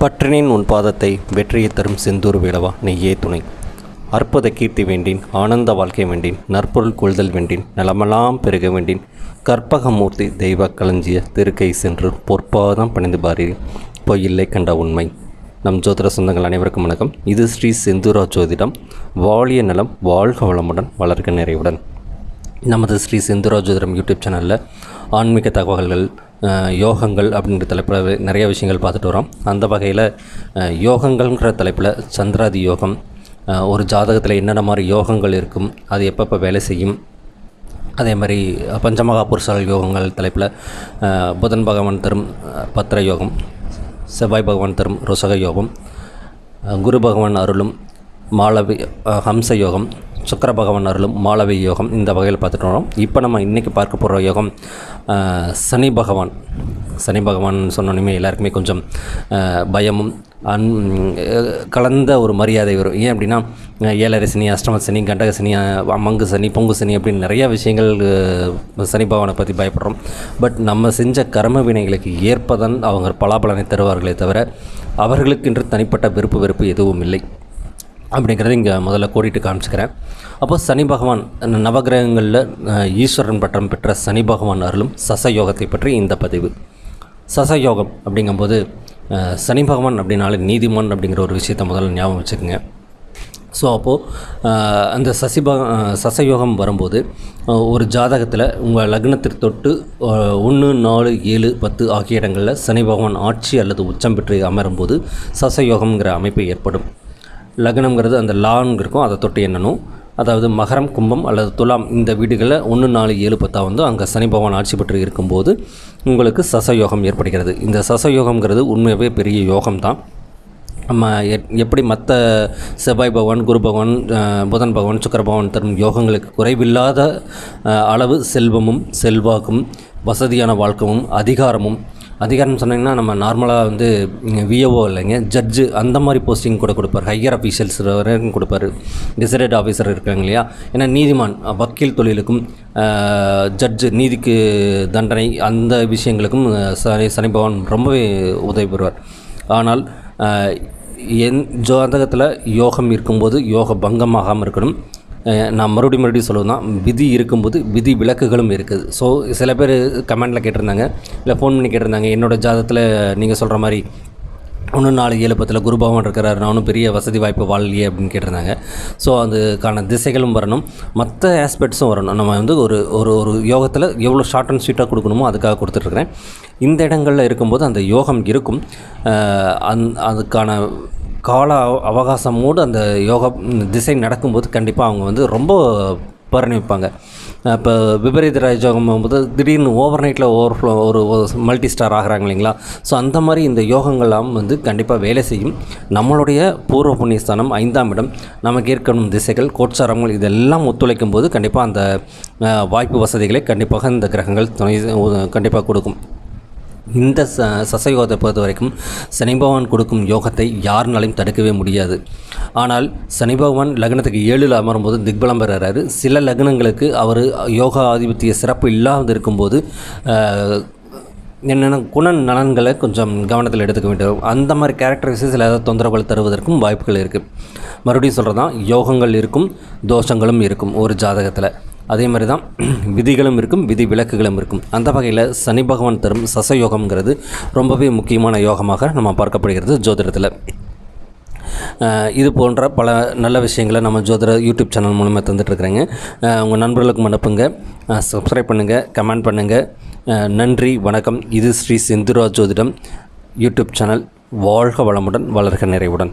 பற்றினேன் உன் பாதத்தை வெற்றியை தரும் செந்தூர் வேளவா நெய்யே துணை. அற்புத கீர்த்தி வேண்டேன், ஆனந்த வாழ்க்கை வேண்டேன், நற்பொருள் கொள்தல் வேண்டேன், நலமெல்லாம் பெருக வேண்டேன், கற்பகமூர்த்தி தெய்வ களஞ்சிய திருக்கை சென்று பொற்பாதம் பணிந்து பாரீர் பொய்யில்லை கண்ட உண்மை. நம் ஜோதிட சொந்தங்கள் அனைவருக்கும் வணக்கம். இது ஸ்ரீ செந்தூரா ஜோதிடம். வாழிய நலம், வாழ்க வளமுடன், வளர்க நிறைவுடன். நமது ஸ்ரீ செந்தூரா ஜோதிடம் யூடியூப் சேனலில் ஆன்மீக தகவல்கள், யோகங்கள் அப்படிங்கிற தலைப்பில் நிறைய விஷயங்கள் பார்த்துட்டு வரோம். அந்த வகையில் யோகங்கள்ங்கிற தலைப்பில் சந்திராதி யோகம், ஒரு ஜாதகத்தில் என்னென்ன மாதிரி யோகங்கள் இருக்கும், அது எப்பப்போ வேலை செய்யும், அதே மாதிரி பஞ்சமகா புருஷால் யோகங்கள் தலைப்பில் புதன் பகவான் தரும் பத்திர யோகம், செவ்வாய் பகவான் தரும் ருசக யோகம், குரு பகவான் அருளும் மாளவி ஹம்ச யோகம், சுக்கிர பகவான் அருளும் மாளவி யோகம், இந்த வகையில் பார்த்துட்டு வரோம். இப்போ நம்ம இன்றைக்கி பார்க்க போகிற யோகம் சனி பகவான். சனி பகவான் சொன்னோன்னே எல்லாருக்குமே கொஞ்சம் பயமும் கலந்த ஒரு மரியாதை வரும். ஏன் அப்படின்னா ஏழரை சனி, அஷ்டம சனி, கண்டக சனி, மங்கு சனி, பொங்கு சனி அப்படின்னு நிறையா விஷயங்கள் சனி பகவானை பற்றி பயப்படுறோம். பட் நம்ம செஞ்ச கர்ம வினைகளுக்கு ஏற்பதான் அவங்க பலாபலனை தருவார்களே தவிர அவர்களுக்கென்று தனிப்பட்ட வெறுப்பு எதுவும் இல்லை அப்படிங்கிறத இங்கே முதல்ல கோடிட்டு காமிச்சுக்கிறேன். அப்போ சனி பகவான், நவகிரகங்களில் ஈஸ்வரன் பட்டம் பெற்ற சனி பகவான் அருளும் சசயோகத்தை பற்றி இந்த பதிவு. சசயோகம் அப்படிங்கும்போது சனி பகவான் அப்படின்னாலே நீதிமான் அப்படிங்கிற ஒரு விஷயத்தை முதல்ல ஞாபகம் வச்சுக்கோங்க. ஸோ அப்போது அந்த சசயோகம் வரும்போது ஒரு ஜாதகத்தில் உங்கள் லக்னத்திற்கு தொட்டு 1, 4, 7, 10 ஆகிய இடங்களில் சனி பகவான் ஆட்சி அல்லது உச்சம் பெற்று அமரும்போது சசயோகம்ங்கிற அமைப்பு ஏற்படும். லக்னம்ங்கிறது அந்த லான்னு இருக்கும், அதை தொட்டு எண்ணணும். அதாவது மகரம், கும்பம் அல்லது துலாம் இந்த வீடுகளில் 1, 4, 7, 10 வந்து அங்கே சனி பகவான் ஆட்சி பெற்று இருக்கும்போது உங்களுக்கு சசயோகம் ஏற்படுகிறது. இந்த சசயோகம்ங்கிறது உண்மையாகவே பெரிய யோகம்தான். நம்ம எப்படி மற்ற செவ்வாய் பகவான், குரு பகவான், புதன் பகவான், சுக்கிர பகவான் தரும் யோகங்களுக்கு குறைவில்லாத அளவு செல்வமும் செல்வாக்கும் வசதியான வாழ்க்கையும் அதிகாரம் சொன்னிங்கன்னா நம்ம நார்மலாக வந்து விஓஓ இல்லைங்க, ஜட்ஜு அந்த மாதிரி போஸ்டிங் கூட கொடுப்பார். ஹையர் அஃபீஷியல்ஸ் வரைக்கும் கொடுப்பார். கெசட்டட் ஆஃபீஸர் இருக்காங்க இல்லையா. ஏன்னா நீதிமான், வக்கீல் தொழிலுக்கும் ஜட்ஜு, நீதிக்கு தண்டனை, அந்த விஷயங்களுக்கும் சனி பகவான் ரொம்பவே உதவி பெறுவார். ஆனால் என் ஜாதகத்தில் யோகம் இருக்கும்போது யோக பங்கமாகாமல் இருக்கணும். நான் மறுபடியும் சொல்லுவேன், விதி இருக்கும்போது விதி விலக்குகளும் இருக்குது. ஸோ சில பேர் கமெண்டில் கேட்டிருந்தாங்க, இல்லை ஃபோன் பண்ணி கேட்டிருந்தாங்க, என்னோடய ஜாதகத்தில் நீங்கள் சொல்கிற மாதிரி 1, 4, 7, 10 குரு பகவான் இருக்கிறார், நானும் பெரிய வசதி வாய்ப்பு வாழலையே அப்படின்னு கேட்டிருந்தாங்க. ஸோ அதுக்கான திசைகளும் வரணும், மற்ற ஆஸ்பெக்ட்ஸும் வரணும். நம்ம வந்து ஒரு ஒரு யோகத்தில் எவ்வளோ ஷார்ட் அண்ட் ஸ்வீட்டாக கொடுக்கணுமோ அதுக்காக கொடுத்துட்ருக்குறேன். இந்த இடங்களில் இருக்கும்போது அந்த யோகம் இருக்கும். அதுக்கான கால அவகாசமோடு அந்த யோகா திசை நடக்கும்போது கண்டிப்பாக அவங்க வந்து ரொம்ப பரிணிப்பாங்க. இப்போ விபரீத ராஜயோகம் போது திடீர்னு ஓவர் நைட்டில் ஒரு மல்டி ஸ்டார் ஆகிறாங்க இல்லைங்களா. ஸோ அந்த மாதிரி இந்த யோகங்கள்லாம் வந்து கண்டிப்பாக வேலை செய்யும். நம்மளுடைய பூர்வ புண்ணியஸ்தானம் 5ஆம் இடம், நமக்கு ஏற்கனும் திசைகள், கோட்சாரங்கள் இதெல்லாம் ஒத்துழைக்கும் போது கண்டிப்பாக அந்த வாய்ப்பு வசதிகளை கண்டிப்பாக இந்த கிரகங்கள் கண்டிப்பாக கொடுக்கும். இந்த சசயோகத்தை பொறுத்த வரைக்கும் சனி பகவான் கொடுக்கும் யோகத்தை யாருனாலையும் தடுக்கவே முடியாது. ஆனால் சனி பகவான் லக்னத்துக்கு 7ல் அமரும்போது திக்பலம் பெறுறாரு. சில லக்னங்களுக்கு அவர் யோகா ஆதிபத்திய சிறப்பு இல்லாமல் இருக்கும்போது என்னென்ன நலன்களை கொஞ்சம் கவனத்தில் எடுத்துக்க வேண்டும். அந்த மாதிரி கேரக்டரிஸ்டிக்ஸ் சில ஏதாவது தொந்தரவுகள் தருவதற்கும் வாய்ப்புகள் இருக்குது. மறுபடியும் சொல்கிறது தான், யோகங்கள் இருக்கும், தோஷங்களும் இருக்கும் ஒரு ஜாதகத்தில். அதே மாதிரி தான் விதிகளும் இருக்கும், விதி விலக்குகளும் இருக்கும். அந்த வகையில் சனி பகவான் தரும் சசயோகம்ங்கிறது ரொம்பவே முக்கியமான யோகமாக நம்ம பார்க்கப்படுகிறது ஜோதிடத்தில். இது போன்ற பல நல்ல விஷயங்களை நம்ம ஜோதிட யூடியூப் சேனல் மூலமாக தந்துட்டுருக்குறேங்க. உங்கள் நண்பர்களுக்கும் அனுப்புங்க, சப்ஸ்கிரைப் பண்ணுங்கள், கமெண்ட் பண்ணுங்கள். நன்றி, வணக்கம். இது ஸ்ரீ செந்தூரா ஜோதிடம் யூடியூப் சேனல். வாழ்க வளமுடன், வளர்க நிறைவுடன்.